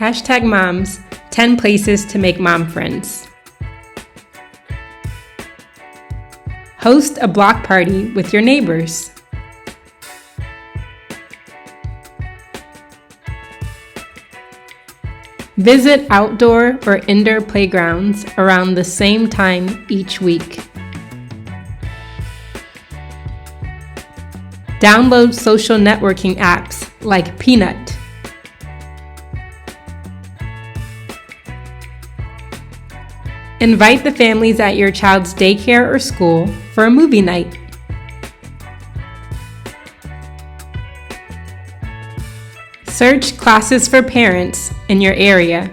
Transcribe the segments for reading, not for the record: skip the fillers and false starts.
#moms, 10 places to make mom friends. Host a block party with your neighbors. Visit outdoor or indoor playgrounds around the same time each week. Download social networking apps like Peanut. Invite the families at your child's daycare or school for a movie night. Search classes for parents in your area.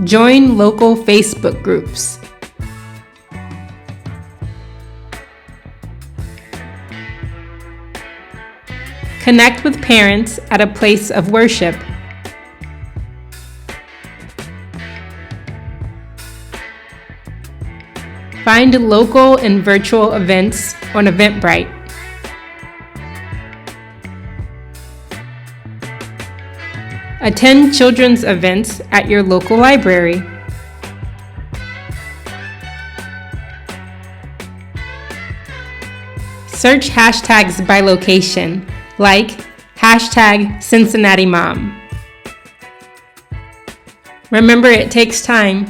Join local Facebook groups. Connect with parents at a place of worship. Find local and virtual events on Eventbrite. Attend children's events at your local library. Search hashtags by location, like #CincinnatiMom. Remember, it takes time